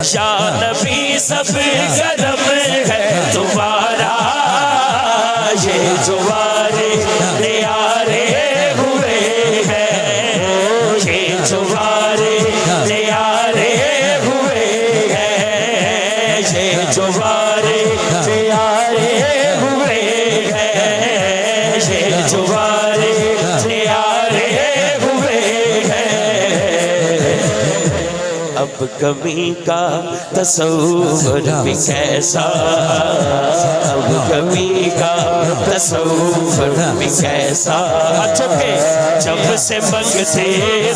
या नबी सब करम है तुम्हारा, ये जो वारे न्यारे हुए हैं, ये जो वारे न्यारे हुए हैं, ये जो वारे न्यारे हुए हैं, ये जो वारे न्यारे हुए हैं। अब कमी का तसव्वुर भी कैसा, अब कमी का तसव्वुर भी कैसा, चुके जब से मंगते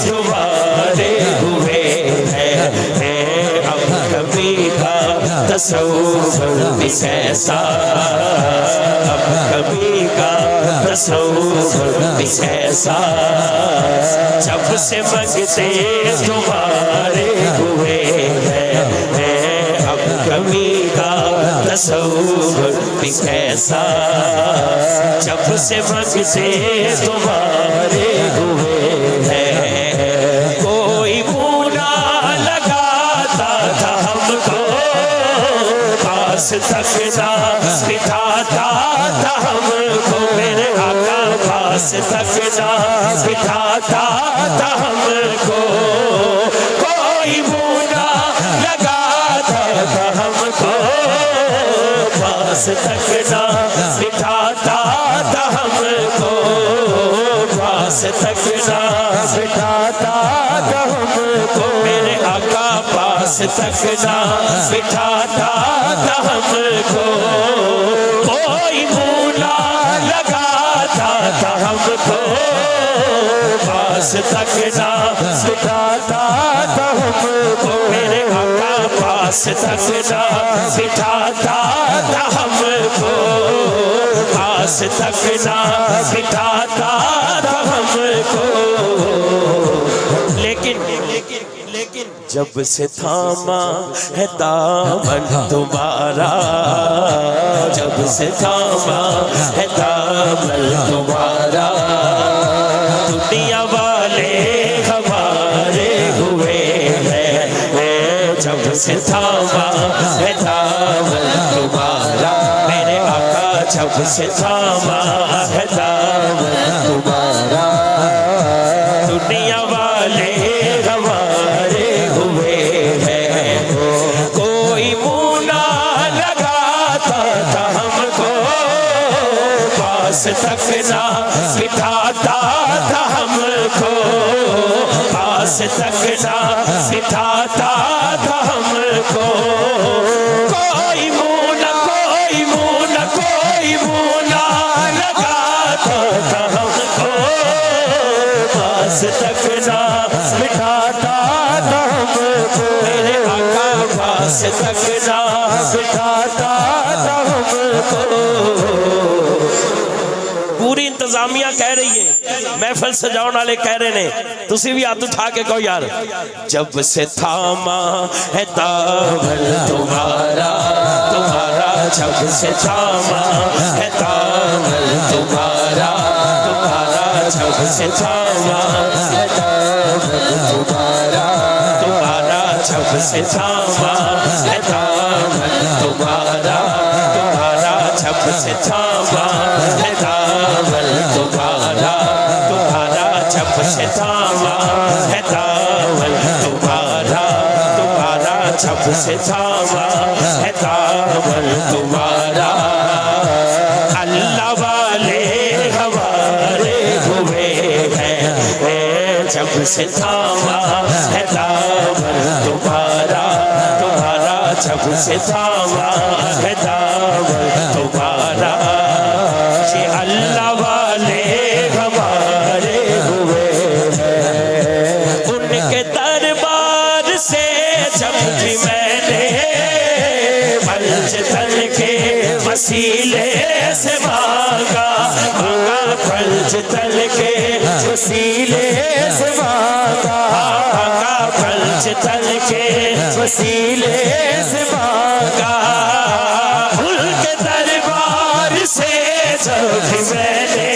दुआरे हुए हैं। अब कमी का तसव्वुर भी कैसा, अब कमी का तसव्वुर भी कैसा, जब से मंगते तुम्हारे हुए हैं। अब कमी का तसव्वुर भी कैसा, जब से मंगते तुम्हारे हुए हैं। कोई मुँह ना लगाता था हमको, पास तक ना बिठाता था हमको, मेरे आका पास तक ना बिठाता था हमको। कोई मुँह ना लगाता था हमको, पास तक ना बिठाता था हमको, पास तक ना बिठाता था हमको, मेरे आका पास तक ना बिठाता था हमको। कोई मुँह ना लगाता था हमको, पास तक ना बिठाता था हमको, मेरे आका पास तक ना बिठाता था हमको, पास तक ना बिठाता था हमको। लेकिन जब से थामा है दामन तुम्हारा, जब से थामा है दामन तुम्हारा, दुनिया वाले हमारे हुए हैं। जब से थामा है दामन तुम्हारा, मेरे आका जब से थामा है दामन तुम्हारा, दुनिया वाले हमारे हुए हैं। कोई मुँह ना लगाता था हमको, पास तक ना बिठाता था हमको, पास तक ना बिठाता था हमको। कोई मुँह न कोई मुँह न कोई मुँह ना लगाता था हमको, पास तक ना बिठाता था हमको, मेरे आका पास तक ना बिठाता था हमको। पूरी इंतजामिया कह रही है, महफिल सजाने वाले कह रहे ने, तुसी भी हाथ उठा के कहो यार। जब से थामा है दामन तुम्हारा, तुम्हारा जब से थामा है दामन तुम्हारा, तुम्हारा जब से थामा है दामन तुम्हारा, तुम्हारा जब से थामा है दामन तुम्हारा, तुम्हारा जब से थामा है दामन तुम्हारा, तुम्हारा जब से थामा है दामन तुम्हारा, तुम्हारा जब से थामा है दामन तुम्हारा। अल्लाह वाले हमारे हुए हैं, जब से थामा है दामन तुम्हारा, तुम्हारा जब से थामा है दामन तुम्हारा। ये अल्लाह वाले हमारे हुए हैं, उनके दरबार से जब भी मैंने पंचतन के वसीले से मांगा, मांगा पंचतन के वसीले से मांगा, मांगा पंचतन के वसीले से मांगा। उनके दरबार से जब भी मैंने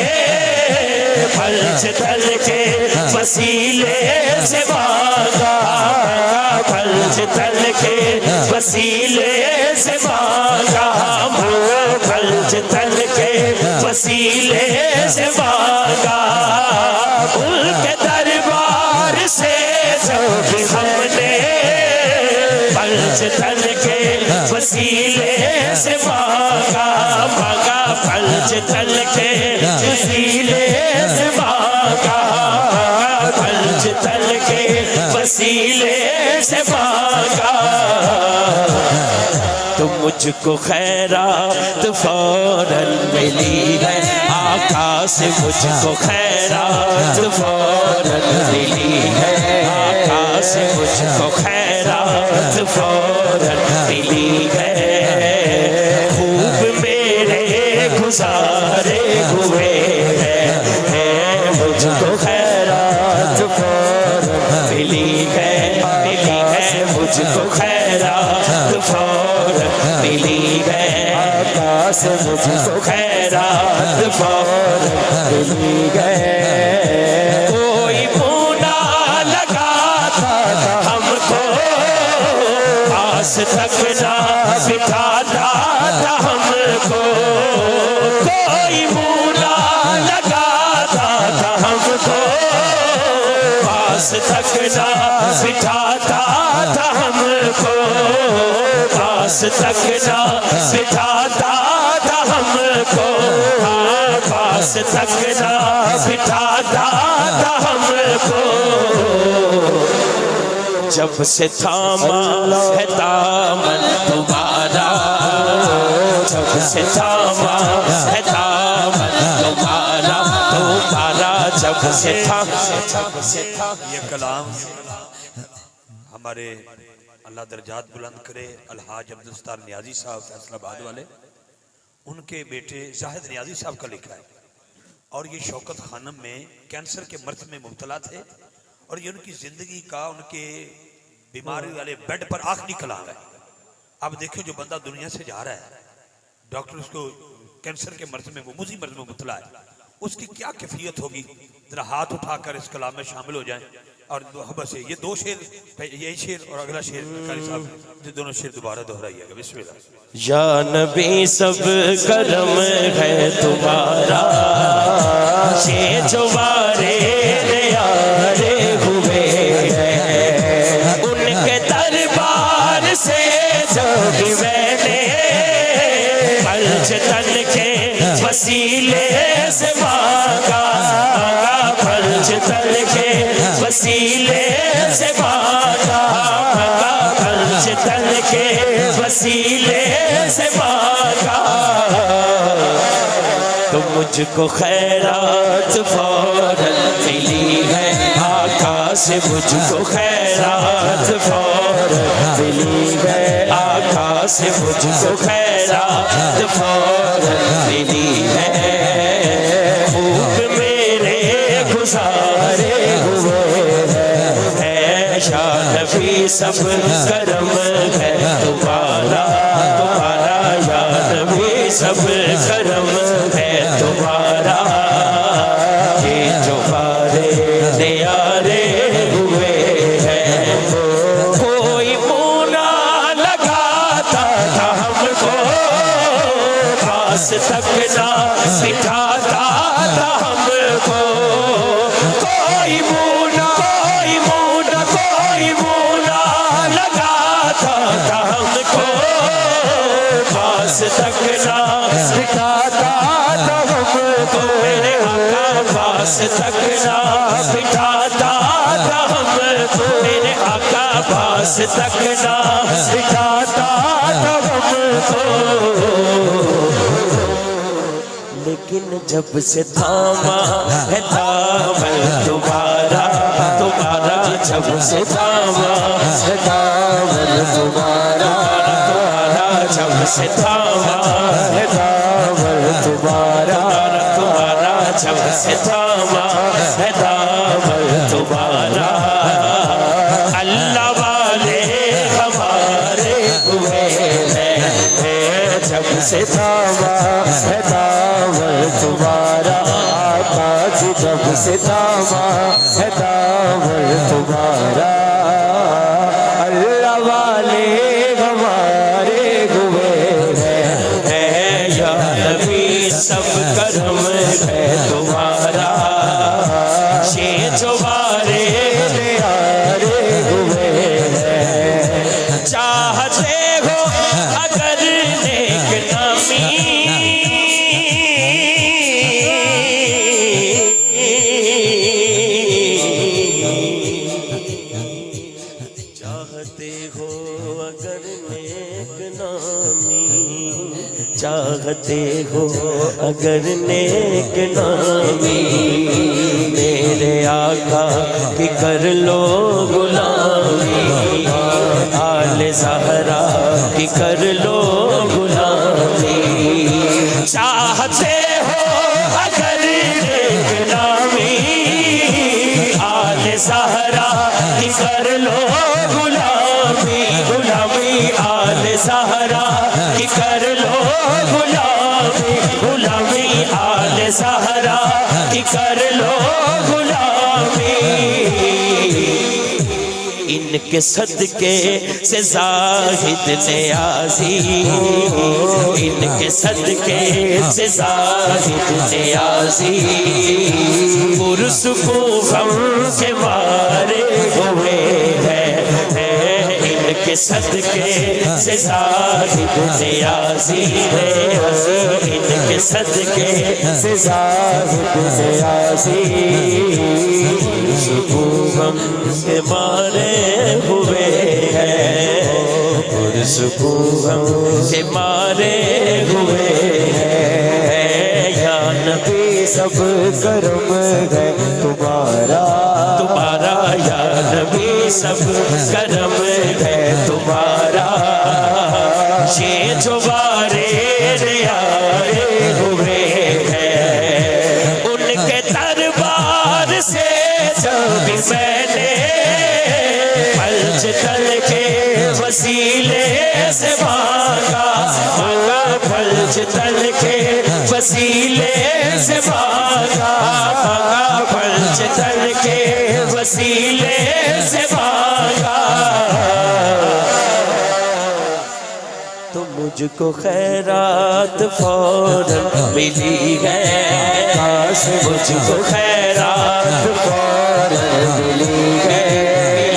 फर्ज तल के वसीले से मांगा, फर्ज तल के वसीले से मांगा, फर्ज तल के वसीले से मांगा, उनके दरबार से जो भी हमने फर्ज तल के वसीले से मांगा, मांगा फर्ज तल के वसीले से मांगा, फर्ज तल के वसीले से मांगा। तो मुझको खैरात फौरन मिली है, आका से मुझको खैरात फौरन मिली है, आका से मुझको खैरात फौरन मिली है। खूब मेरे गुजारे हुए हैं, मुझको खैरात फौरन मिली है, मिली है मुझको खैरात फौरन मिली है, आका से मुझको खैरात फौरन मिली है। कोई मुना लगाता था हमको, आस तक ना बिठाता था हमको, कोई मुना लगाता था हमको, आस तक ना बिठाता था हमको, आस तक ना बिठाता था हमको, आस तक ना बिठाता था हमको। जब से थामा है दामन तुम्हारा, जब से थामा है दामन तुम्हारा, तुम्हारा जब से था। ये कलाम हमारे अल्लाह दर्जात बुलंद करे अलहाज अब्दुल सत्तार नियाजी साहब फैसलाबाद वाले, उनके बेटे जाहिद नियाजी साहब का लिखा है। और ये शौकत खानम में कैंसर के मर्ज में मुब्तला थे, और ये उनकी जिंदगी का उनके बीमारी वाले बेड पर आखिरी कलाम है। अब देखो जो बंदा दुनिया से जा रहा है, डॉक्टर उसको कैंसर के मर्ज में, मुमुजी मर्ज में मुब्तला है, उसकी क्या कैफियत होगी। जरा हाथ उठाकर इस कलाम में शामिल हो जाएं। और बस ये दो शेर, यही शेर और अगला शेर कारी साहब, ये दोनों शेर दोबारा दोहराइएगा। बिस्मिल्लाह। या नबी सब करम है तुम्हारा, ये जो वारे यारे हुए हैं, उनके दरबार से जो भी मैंने फर्ज तल के वसीले से मांगा, फर्ज तल के वसीले से मांगा, फर्ज तल के वसीले से मांगा। तो मुझको खैरात फौरन मिली है, आका से मुझको खैरात फौरन मिली है, आका से मुझको खैरात फौरन मिली है। खूब मेरे गुजारे हुए हैं, शान भी सब करम है तुम्हारा, तुम्हारा यार भी सब करम है तुम्हारा। ये जो बारे यारे हुए हैं, कोई मुना लगाता था हमको, पास तक ना बिठाता था हमको, कोई मुना कोई मुना कोई मुना लगाता था हमको, पास तक ना बिठाता था हमको, मेरे आका पास तक ना बिठाता था हमको, मेरे आका पास तक ना बिठाता था हमको। लेकिन जब से थामा है दामन तुम्हारा, तुम्हारा जब से थामा है दामन तुम्हारा, तुम्हारा जब से थामा है दामन तुम्हारा, तुम्हारा जब से थामा है दामन तुम्हारा। अल्लाह वाले हमारे हुए हैं, जब से थामा है दामन तुम्हारा, आका जी जब दामा है दामन तुम्हारा, अल्लाह वाले हमारे हुए है या नबी सब करम है तुम्हारा, ये जो वारे प्यारे हुए चाहते हो अगर नेक नामी, चाहते हो अगर नेक नामी, चाहते हो अगर नेक नामी, मेरे आका की कर लो गुलामी, आले ज़हरा की कर लो गुलामी। चाहते हो अगर नेक नामी, आले ज़हरा की कर लो गुलामी, गुलामी आले ज़हरा की कर लो गुलामी, गुलामी आले ज़हरा की कर लो गुलामी। इनके सदके से ज़ाहिद नियाज़ी, इनके सदके से ज़ाहिद नियाज़ी, पुरसुको गम के मारे हुए हैं, इनके सदके से ज़ाहिद नियाज़ी है, इनके सदके से ज़ाहिद नियाज़ी, पुरसुको गम के मारे हुए हैं, पुरसुको गम के मारे हुए हैं, या नबी सब करम है तुम्हारा, तुम्हारा या नबी सब करम है तुम्हारा, ये जो वारे आए हुए हैं, उनके दरबार से जब मैंने पलच तल के वसीले से मांगा, मांगा पलच तल के वसीले से मांगा, मांगा पलच तल के वसीले से मांगा, तो मुझको खैरात फौरन मिली है, काश मुझको खैरात फौरन मिली है,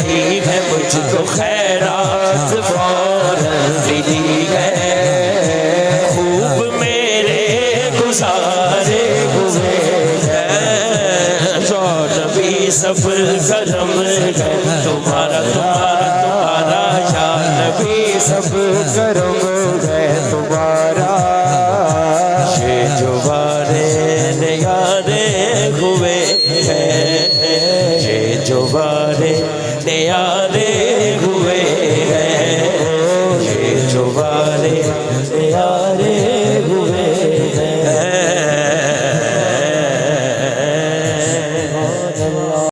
मिली है मुझको खैरात फौरन मिली है, खूब मेरे गुजारे हुए हैं, जो नबी सब करम है तुम्हारा, तुम्हारा तुम्हारा या नबी सब करम है तुम्हारा, ये जो वारे न्यारे हुए हैं, ये जो वारे न्यारे